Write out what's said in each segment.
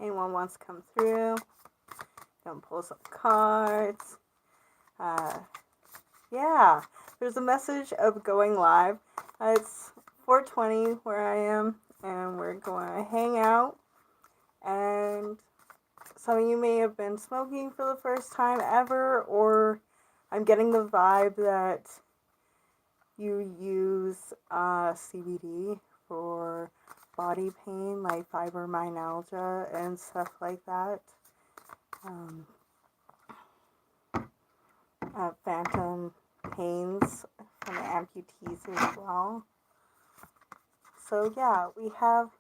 Anyone wants to come through? Gonna pull some cards. Uh, yeah, there's a message of going live. It's 4:20 where I am, and we're going to hang out. And some of you may have been smoking for the first time ever, or I'm getting the vibe that you use CBD for body pain, like fibromyalgia and stuff like that. Um, Phantom pains from the amputees as well. So yeah, we have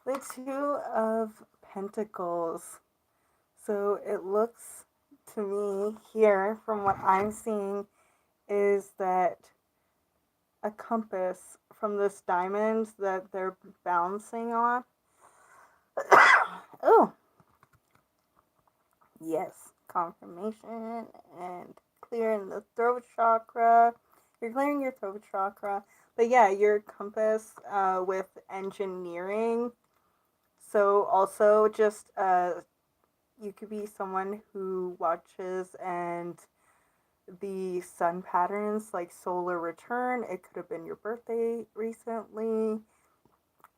the Two of Pentacles. So it looks to me here, from what I'm seeing, is that a compass from this diamond that they're balancing on. Oh, yes, confirmation and clearing the throat chakra. You're clearing your throat chakra. But yeah, your compass with engineering. So also just you could be someone who watches and the sun patterns like solar return. It could have been your birthday recently.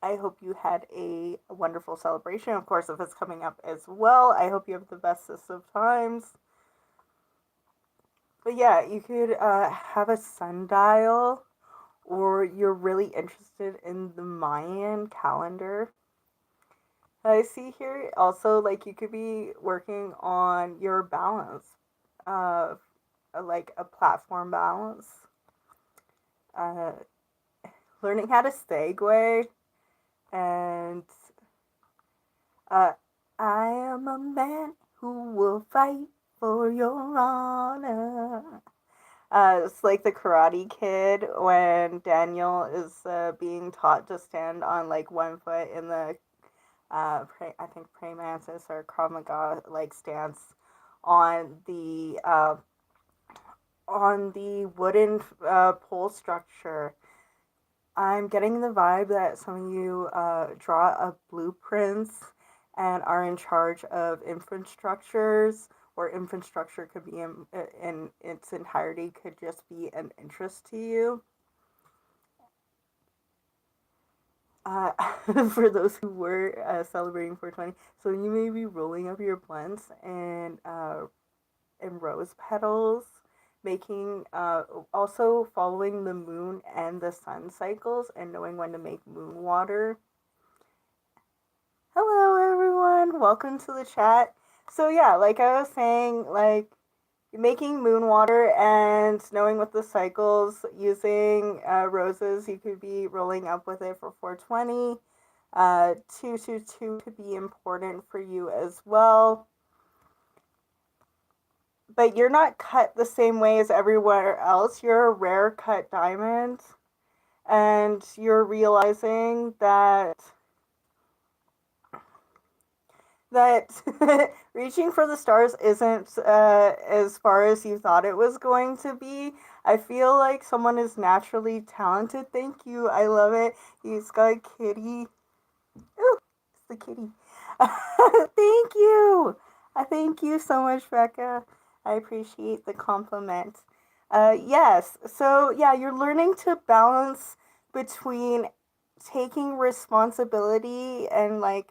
I hope you had a wonderful celebration. Of course, if it's coming up as well, I hope you have the bestest of times. But yeah, you could have a sundial, or you're really interested in the Mayan calendar. I see here also, like, you could be working on your balance, uh, like a platform balance, uh, learning how to segue, and uh, I am a man who will fight for your honor. It's like the Karate Kid when Daniel is being taught to stand on like one foot in the I think praying mantis or Krav Maga like stance on the wooden pole structure. I'm getting the vibe that some of you draw up blueprints and are in charge of infrastructures, or infrastructure could be in its entirety could just be an interest to you. Uh, for those who were celebrating 420, so you may be rolling up your blunts and rose petals, making also following the moon and the sun cycles and knowing when to make moon water. Hello, everyone. Welcome to the chat. So yeah, like I was saying, like making moon water and knowing what the cycles, using roses, you could be rolling up with it for 420. 222 could be important for you as well. But you're not cut the same way as everywhere else. You're a rare cut diamond, and you're realizing that reaching for the stars isn't as far as you thought it was going to be. I feel like someone is naturally talented. Thank you. I love it. He's got a kitty. Ooh, it's the kitty. Thank you. Thank you so much, Becca. I appreciate the compliment. Yes. So, yeah, you're learning to balance between taking responsibility and like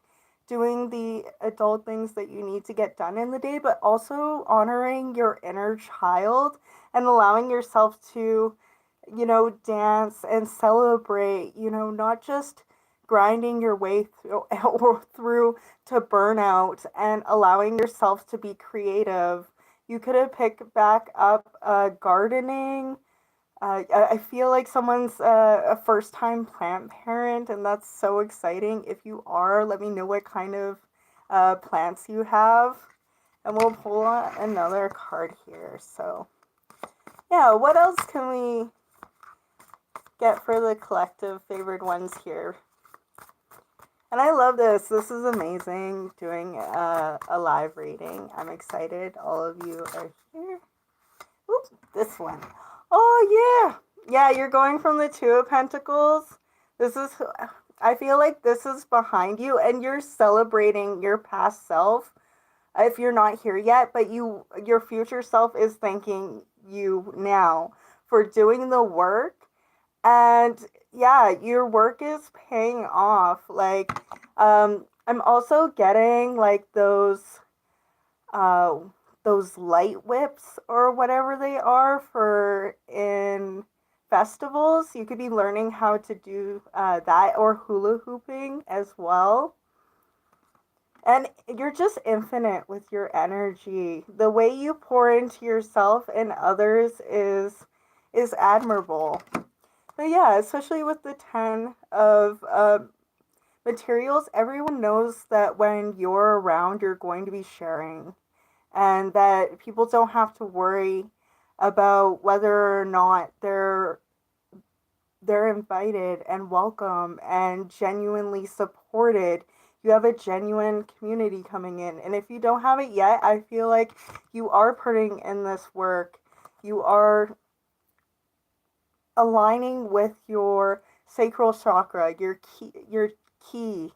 doing the adult things that you need to get done in the day, but also honoring your inner child and allowing yourself to, dance and celebrate, not just grinding your way through, or through to burnout, and allowing yourself to be creative. You could have picked back up gardening. I feel like someone's a first time plant parent, and that's so exciting. If you are, let me know what kind of plants you have, and we'll pull another card here. So, yeah, what else can we get for the collective favored ones here? And I love this. This is amazing doing a live reading. I'm excited. All of you are here. Oop, this one. Oh, yeah. Yeah, you're going from the Two of Pentacles. This is I feel like this is behind you and you're celebrating your past self if you're not here yet, but your future self is thanking you now for doing the work. And yeah, your work is paying off. Like I'm also getting like uh those light whips or whatever they are for in festivals. You could be learning how to do that, or hula hooping as well. And you're just infinite with your energy. The way you pour into yourself and others is admirable. But yeah, especially with the 10 of materials, everyone knows that when you're around, you're going to be sharing, and that people don't have to worry about whether or not they're invited and welcome and genuinely supported. You have a genuine community coming in. And if you don't have it yet, I feel like you are putting in this work. You are aligning with your sacral chakra, your chi,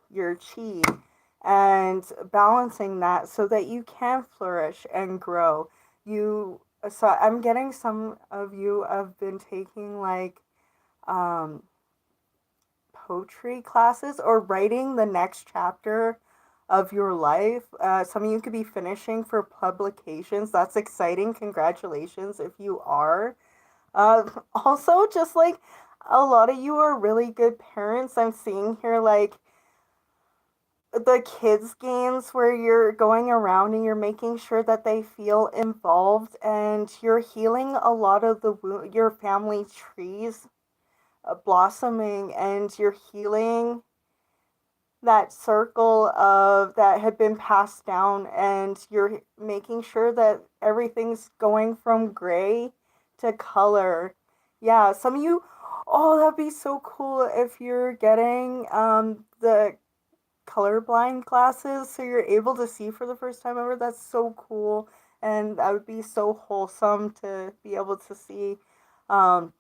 and balancing that so that you can flourish and grow. You so I'm getting some of you have been taking like um poetry classes or writing the next chapter of your life. Some of you could be finishing for publications. That's exciting. Congratulations if you are. Also, just like a lot of you are really good parents. I'm seeing here like the kids' games where you're going around and you're making sure that they feel involved, and you're healing a lot of your family trees blossoming, and you're healing that circle of that had been passed down, and you're making sure that everything's going from gray to color. Yeah, some of you, oh, that'd be so cool if you're getting the colorblind glasses so you're able to see for the first time ever. That's so cool, and that would be so wholesome to be able to see. um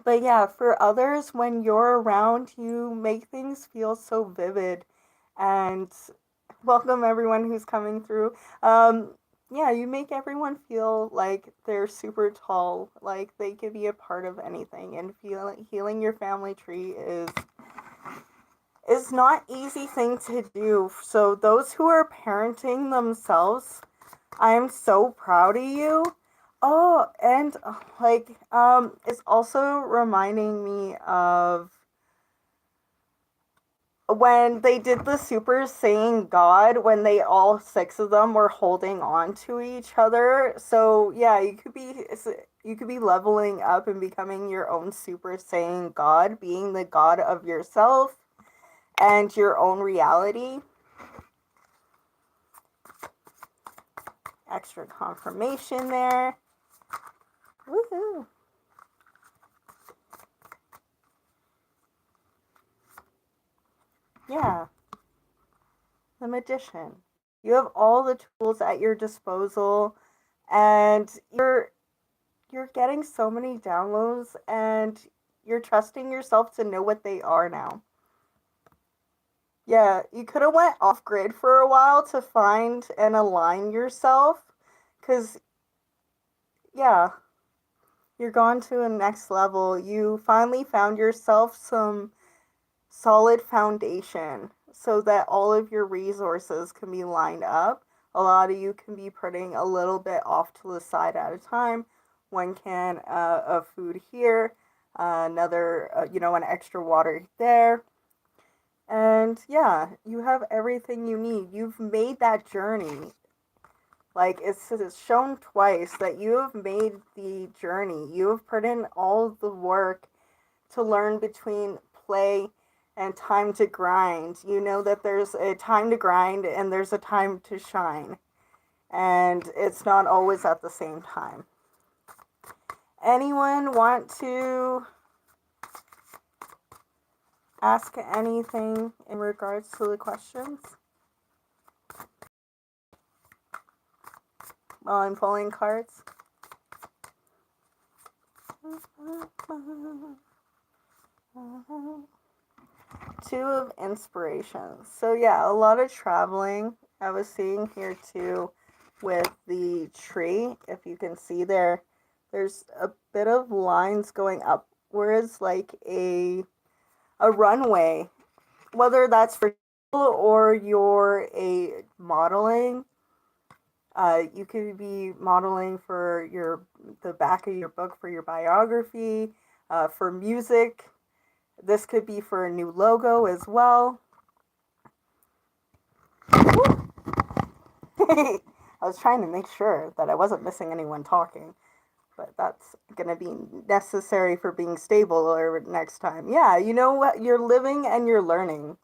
but yeah, for others, when you're around, you make things feel so vivid. And welcome everyone who's coming through. Yeah, you make everyone feel like they're super tall, like they could be a part of anything. And healing your family tree is not easy thing to do. So those who are parenting themselves, I'm so proud of you. Oh, and it's also reminding me of when they did the Super Saiyan God, when they all six of them were holding on to each other. So yeah, you could be leveling up and becoming your own Super Saiyan God, being the God of yourself and your own reality. Extra confirmation there. Woohoo! Yeah, the magician. You have all the tools at your disposal, and you're getting so many downloads, and you're trusting yourself to know what they are now. Yeah, you could have went off grid for a while to find and align yourself, cuz yeah, you're gone to a next level. You finally found yourself some solid foundation so that all of your resources can be lined up. A lot of you can be putting a little bit off to the side at a time. One can of food here, another, an extra water there. And yeah, you have everything you need. You've made that journey. Like it's shown twice that you have made the journey. You have put in all the work to learn between play and time to grind. You know that there's a time to grind and there's a time to shine. And it's not always at the same time. Anyone want to ask anything in regards to the questions while I'm pulling cards? Two of inspiration. So yeah, a lot of traveling. I was seeing here too with the tree. If you can see there, there's a bit of lines going upwards like a runway. Whether that's for or you're a modeling, you could be modeling for the back of your book for your biography, for music. This could be for a new logo as well. I was trying to make sure that I wasn't missing anyone talking, but that's going to be necessary for being stable or next time. Yeah, you know what? You're living and you're learning.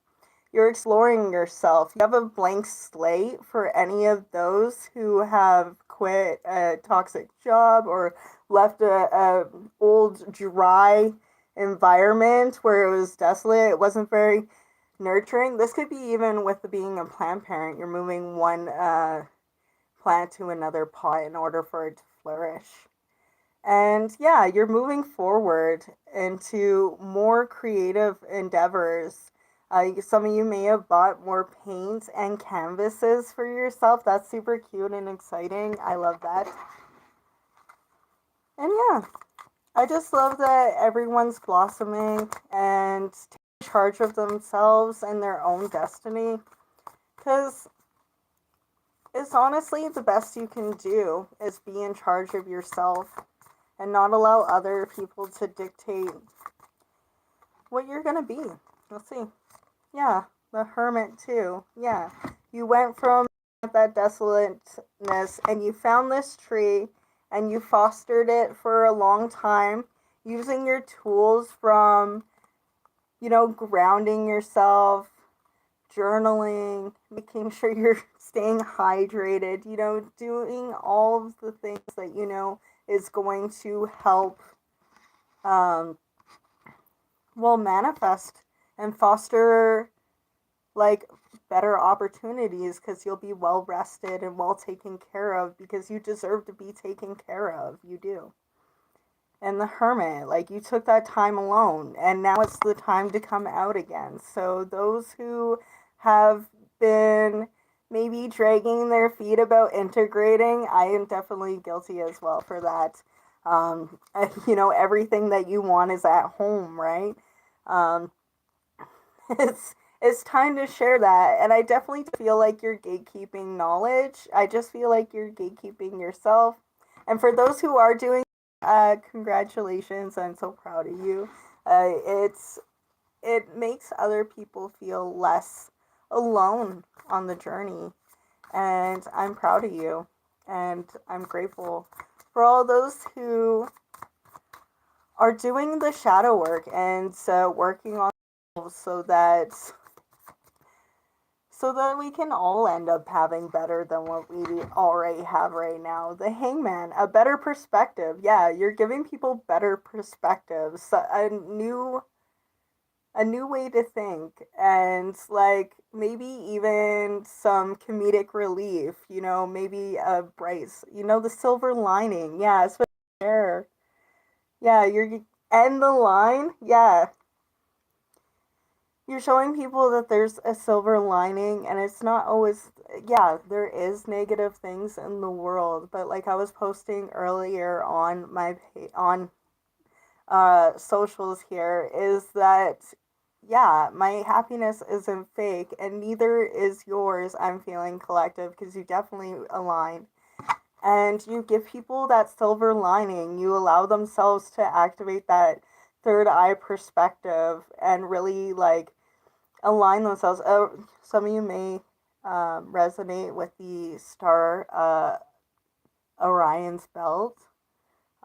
You're exploring yourself. You have a blank slate for any of those who have quit a toxic job or left a old dry environment where it was desolate. It wasn't very nurturing. This could be even with being a plant parent. You're moving one plant to another pot in order for it to flourish. And yeah, you're moving forward into more creative endeavors. Some of you may have bought more paints and canvases for yourself. That's super cute and exciting. I love that. And yeah, I just love that everyone's blossoming and taking charge of themselves and their own destiny. Because it's honestly the best you can do is be in charge of yourself and not allow other people to dictate what you're gonna be. Let's see. Yeah, the hermit too. Yeah, you went from that desolateness and you found this tree and you fostered it for a long time using your tools from, grounding yourself, journaling, making sure you're staying hydrated, doing all of the things that is going to help um, manifest and foster like better opportunities because you'll be well rested and well taken care of because you deserve to be taken care of. You do. And the hermit, like you took that time alone and now it's the time to come out again. So those who have been maybe dragging their feet about integrating, I am definitely guilty as well for that. Everything that you want is at home, right? Um, it's time to share that, and I definitely feel like you're gatekeeping knowledge. I just feel like you're gatekeeping yourself. And for those who are doing, congratulations! I'm so proud of you. It makes other people feel less alone on the journey, and I'm proud of you, and I'm grateful for all those who are doing the shadow work and working on so that we can all end up having better than what we already have right now. The hangman, a better perspective. Yeah, you're giving people better perspectives, a new way to think, and like maybe even some comedic relief, maybe a bright, the silver lining. Yeah, especially there. Yeah, you're end the line. Yeah, you're showing people that there's a silver lining and it's not always, yeah, there is negative things in the world, but like I was posting earlier on my on socials here is that yeah, my happiness isn't fake and neither is yours. I'm feeling collective because you definitely align, and you give people that silver lining. You allow themselves to activate that third eye perspective and really like align themselves. Some of you may resonate with the star Orion's belt.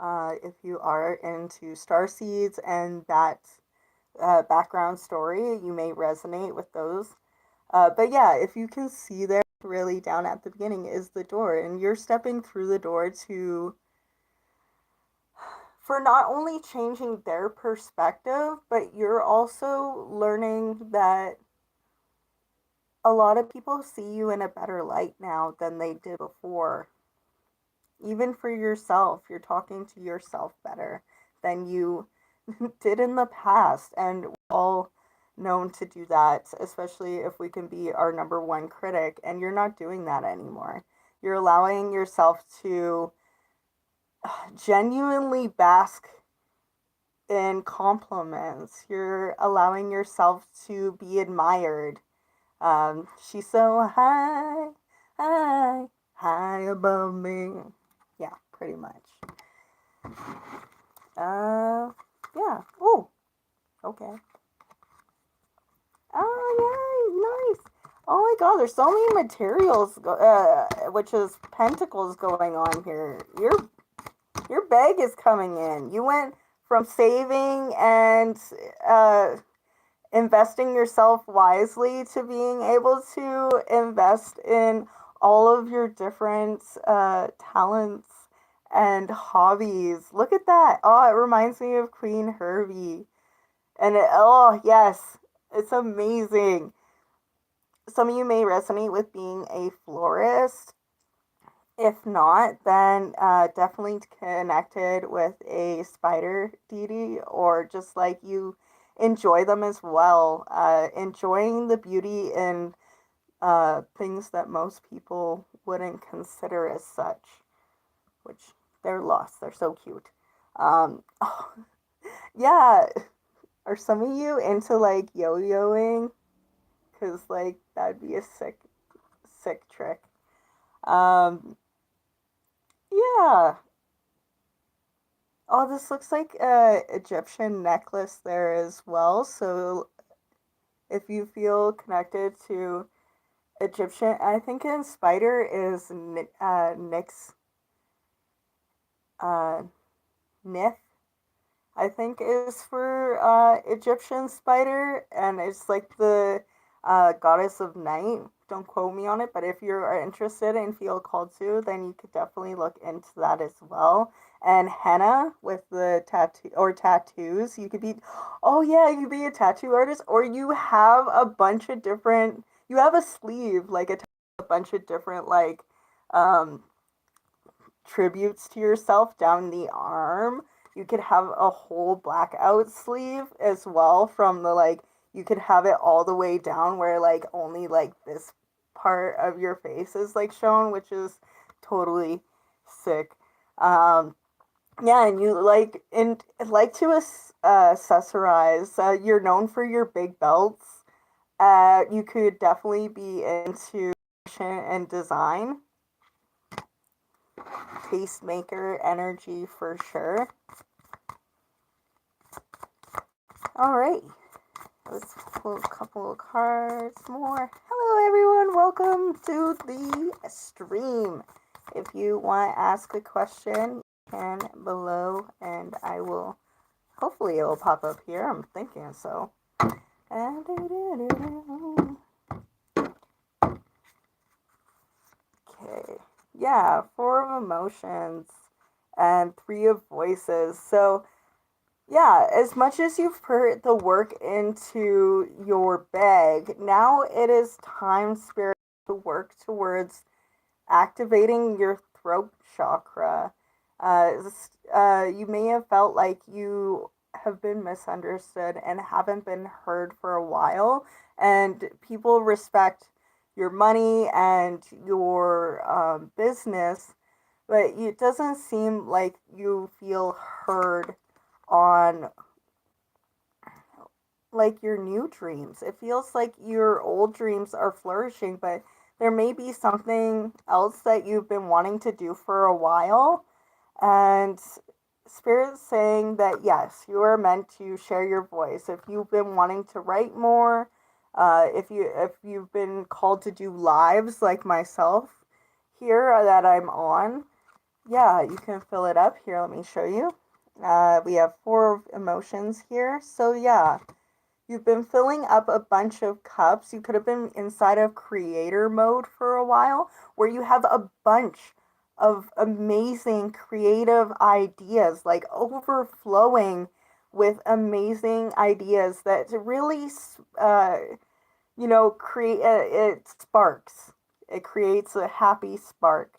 If you are into star seeds and that background story, you may resonate with those. But yeah, if you can see there really down at the beginning is the door, and you're stepping through the door to for not only changing their perspective, but you're also learning that a lot of people see you in a better light now than they did before. Even for yourself, you're talking to yourself better than you did in the past. And we all known to do that, especially if we can be our number one critic, and you're not doing that anymore. You're allowing yourself to genuinely bask in compliments. You're allowing yourself to be admired. She's so high, high, high above me. Yeah, pretty much. Yeah. Oh, okay. Oh, yeah, nice. Oh my God, there's so many materials, which is pentacles going on here. Your bag is coming in. You went from saving and uh, investing yourself wisely to being able to invest in all of your different talents and hobbies. Look at that. Oh, it reminds me of Queen Herbie. Oh, yes, it's amazing. Some of you may resonate with being a florist. If not, then definitely connected with a spider deity, or just like you enjoy them as well. Enjoying the beauty in things that most people wouldn't consider as such, which they're lost. They're so cute. Oh, yeah. Are some of you into like yo-yoing? Because like that'd be a sick trick. Um, yeah. Oh, this looks like a Egyptian necklace there as well. So if you feel connected to Egyptian, I think in spider is Nyx, uh, Nith, I think is for Egyptian spider, and it's like the goddess of night. Don't quote me on it, but if you're interested and feel called to, then you could definitely look into that as well. And henna with the tattoo or tattoos, you could be, oh yeah, you could be a tattoo artist, or you have a bunch of different, you have a sleeve, like a bunch of different like um, tributes to yourself down the arm. You could have a whole blackout sleeve as well from the like you could have it all the way down where like only like this part of your face is like shown, which is totally sick. Um yeah, and you like to accessorize. You're known for your big belts. You could definitely be into fashion and design, tastemaker energy for sure. All right, let's pull a couple of cards more. Hello, everyone. Welcome to the stream. If you want to ask a question, you can below, and I will. Hopefully, it will pop up here. I'm thinking so. Okay. Yeah, four of emotions and three of voices. So yeah, as much as you've put the work into your bag, now it is time, Spirit, to work towards activating your throat chakra. You may have felt like you have been misunderstood and haven't been heard for a while, and people respect your money and your business, but it doesn't seem like you feel heard on like your new dreams. It feels like your old dreams are flourishing, but there may be something else that you've been wanting to do for a while. And Spirit's saying that yes, you are meant to share your voice. If you've been wanting to write more, if you've been called to do lives like myself here that I'm on, yeah, you can fill it up here. Let me show you. We have four emotions here. So yeah, you've been filling up a bunch of cups. You could have been inside of creator mode for a while, where you have a bunch of amazing creative ideas, like overflowing with amazing ideas that really, create it sparks. It creates a happy spark,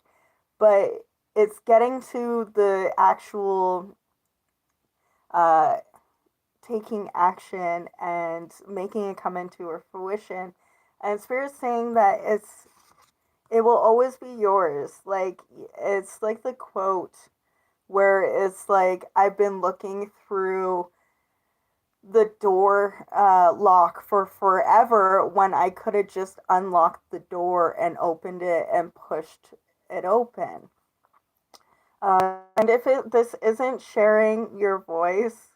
but it's getting to the actual uh, taking action and making it come into a fruition. And Spirit's saying that it will always be yours. Like, it's like the quote where it's like, I've been looking through the door lock for forever when I could have just unlocked the door and opened it and pushed it open. And if this isn't sharing your voice,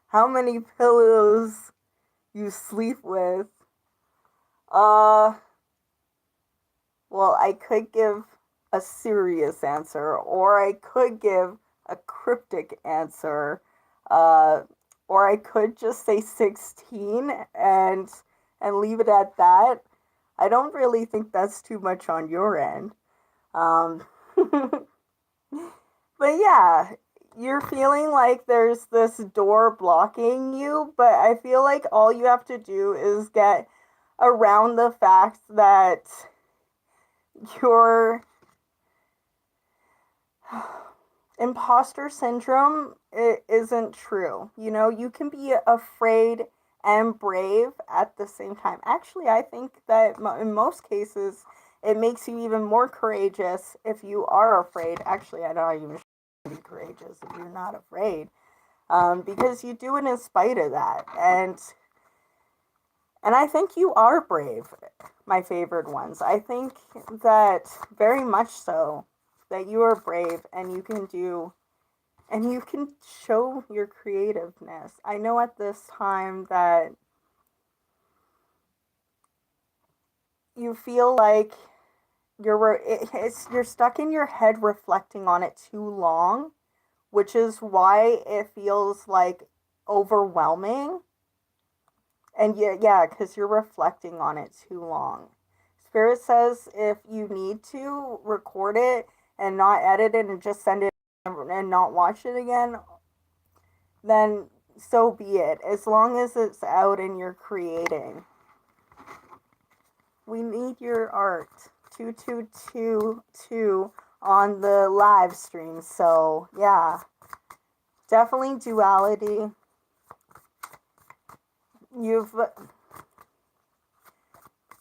how many pillows you sleep with? Uh, well, I could give a serious answer, or I could give a cryptic answer, uh, or I could just say 16 and leave it at that. I don't really think that's too much on your end. Um, but yeah, you're feeling like there's this door blocking you, but I feel like all you have to do is get around the fact that your imposter syndrome isn't true. You know, you can be afraid and brave at the same time. Actually, I think that in most cases, it makes you even more courageous if you are afraid. Actually, I don't even be courageous if you're not afraid, because you do it in spite of that. And I think you are brave, my favorite ones. I think that very much so, that you are brave and you can do, and you can show your creativeness. I know at this time that you feel like you're stuck in your head reflecting on it too long, which is why it feels like overwhelming. And yeah, because you're reflecting on it too long. Spirit says if you need to record it and not edit it and just send it and not watch it again, then so be it. As long as it's out and you're creating. We need your art. 2222 on the live stream. So yeah, definitely duality. You've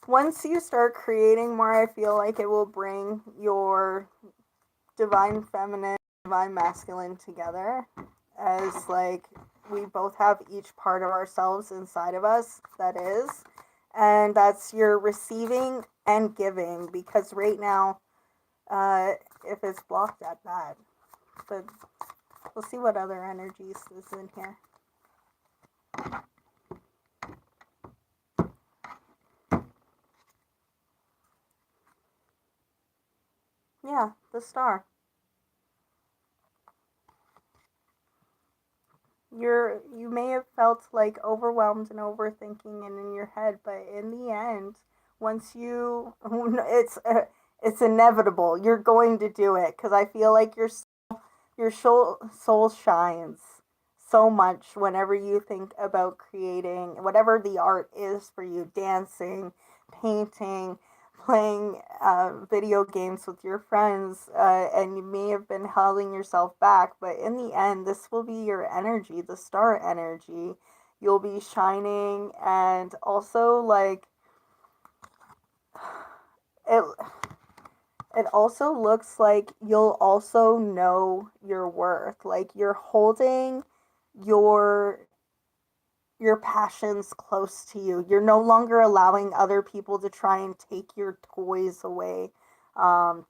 Once you start creating more, I feel like it will bring your divine feminine, divine masculine together, as like we both have each part of ourselves inside of us that is, and that's your receiving and giving, because right now, if it's blocked at that, but we'll see what other energies is in here. Yeah, the star. You may have felt like overwhelmed and overthinking and in your head, but in the end, once you it's inevitable. You're going to do it, because I feel like your soul shines so much whenever you think about creating whatever the art is for you, dancing, painting, playing video games with your friends, and you may have been holding yourself back, but in the end, this will be your energy, the star energy. You'll be shining, and also like it. It also looks like you'll also know your worth. Like you're holding your your passions close to you. You're no longer allowing other people to try and take your toys away. Um,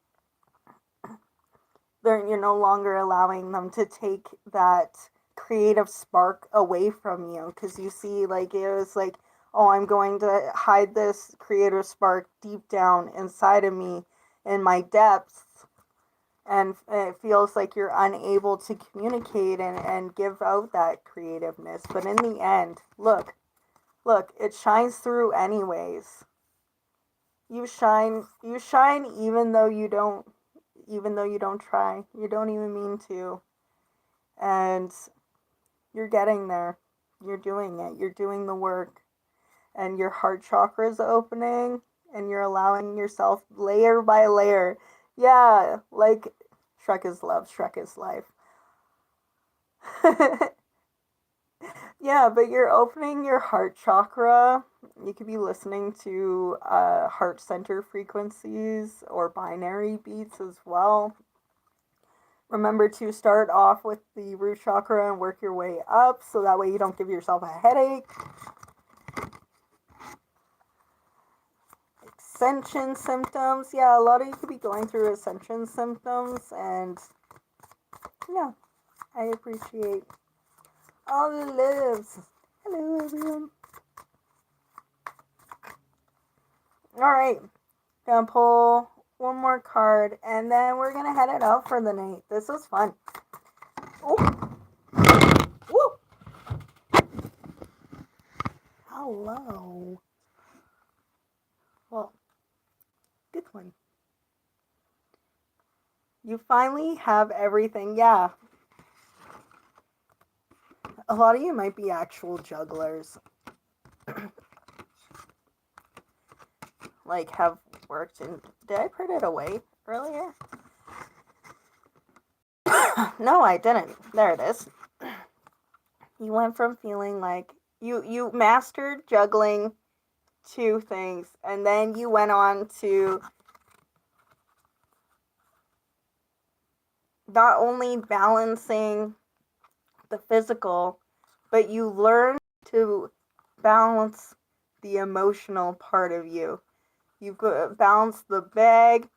you're no longer allowing them to take that creative spark away from you, because you see, like, it was like, oh, I'm going to hide this creative spark deep down inside of me in my depths, and it feels like you're unable to communicate and give out that creativeness. But in the end, look, it shines through anyways. You shine even though you don't try. You don't even mean to. And you're getting there. You're doing it. You're doing the work. And your heart chakra is opening, and you're allowing yourself layer by layer. Yeah, like Shrek is love, Shrek is life. Yeah, but you're opening your heart chakra. You could be listening to heart center frequencies or binary beats as well. Remember to start off with the root chakra and work your way up so that way you don't give yourself a headache. Ascension symptoms. Yeah, a lot of you could be going through ascension symptoms, and yeah, I appreciate all the lives. Hello, everyone. All right, gonna pull one more card, and then we're gonna head it out for the night. This was fun. Oh, woo! Hello. Well, good one. You finally have everything. Yeah, a lot of you might be actual jugglers. Like, have worked in. Did I put it away earlier? No, I didn't. There it is. You went from feeling like you mastered juggling two things, and then you went on to not only balancing the physical, but you learned to balance the emotional part of you. You balance the bag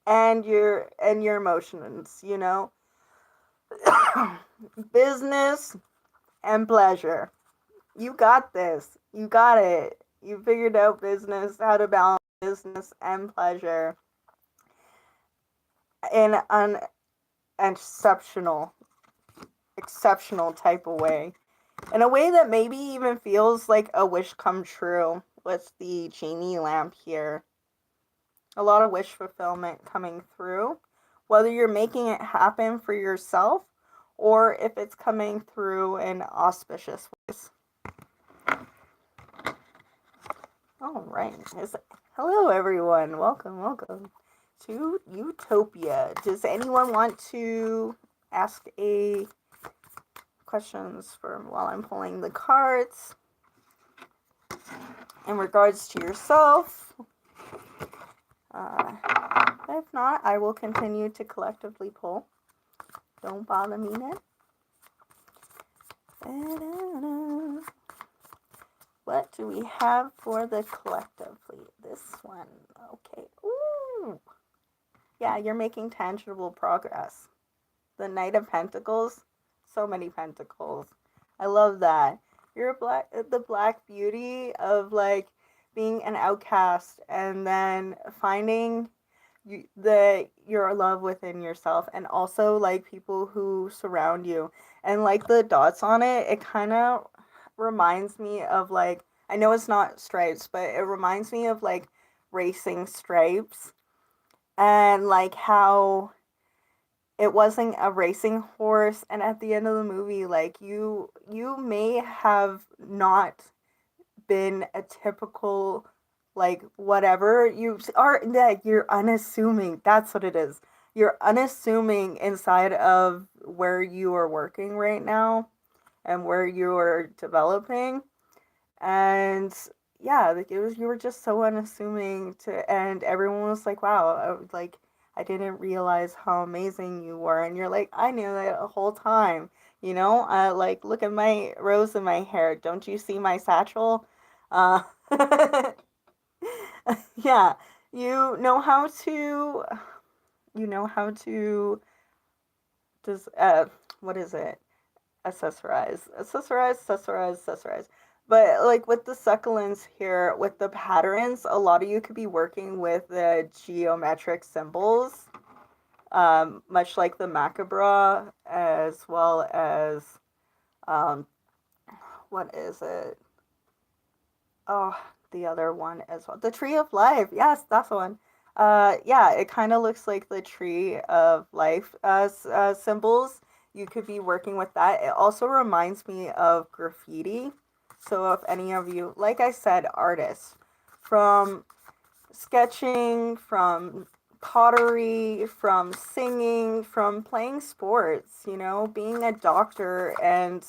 and your emotions, you know. Business and pleasure. You got this. You got it. You figured out business, how to balance business and pleasure in an exceptional, exceptional type of way. In a way that maybe even feels like a wish come true with the genie lamp here. A lot of wish fulfillment coming through, whether you're making it happen for yourself or if it's coming through in auspicious ways. All right. Hello, everyone. Welcome to Utopia. Does anyone want to ask a questions for while I'm pulling the cards in regards to yourself? If not, I will continue to collectively pull. Don't bother me now. What do we have for the collectively? This one. Okay. Ooh. Yeah, you're making tangible progress. The Knight of Pentacles. So many pentacles. I love that. You're the black beauty of like being an outcast and then finding your love within yourself, and also like people who surround you, and like the dots on it, it kind of reminds me of like, I know it's not stripes, but it reminds me of like racing stripes, and like how it wasn't a racing horse, and at the end of the movie like you may have not been a typical like whatever you are, that you're unassuming. That's what it is. You're unassuming inside of where you are working right now and where you are developing. And yeah, like it was, you were just so unassuming to, and everyone was like, wow, like I didn't realize how amazing you were. And you're like, I knew that the whole time, you know. Like, look at my rose in my hair, don't you see my satchel? uh yeah, you know how to, you know how to just what is it, accessorize. But like with the succulents here, with the patterns, a lot of you could be working with the geometric symbols, much like the macabre, as well as um, what is it? Oh, the other one as well. The tree of life. Yes, that's the one. Yeah, it kind of looks like the tree of life symbols. You could be working with that. It also reminds me of graffiti. So if any of you, like I said, artists, from sketching, from pottery, from singing, from playing sports, you know, being a doctor and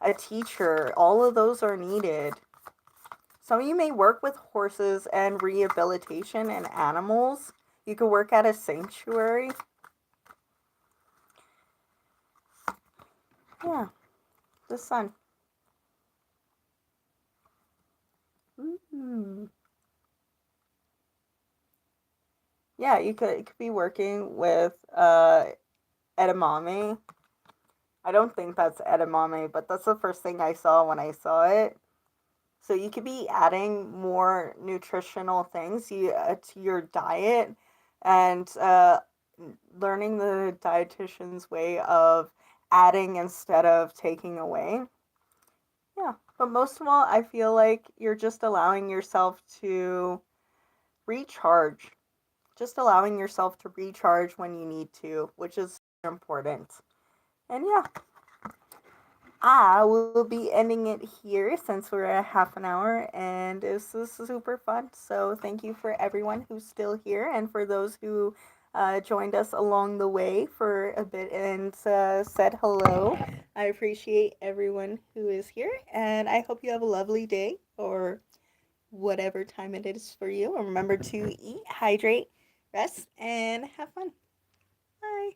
a teacher. All of those are needed. Some of you may work with horses and rehabilitation and animals. You could work at a sanctuary. Yeah, the sun. Mm-hmm. Yeah, you could be working with edamame. I don't think that's edamame, but that's the first thing I saw when I saw it. So you could be adding more nutritional things to your diet and learning the dietitian's way of adding instead of taking away. Yeah, but most of all, I feel like you're just allowing yourself to recharge. Just allowing yourself to recharge when you need to, which is important. And yeah, I will be ending it here since we're at half an hour and this is super fun. So thank you for everyone who's still here and for those who joined us along the way for a bit and said hello. I appreciate everyone who is here and I hope you have a lovely day or whatever time it is for you. And remember to eat, hydrate, rest, and have fun. Bye.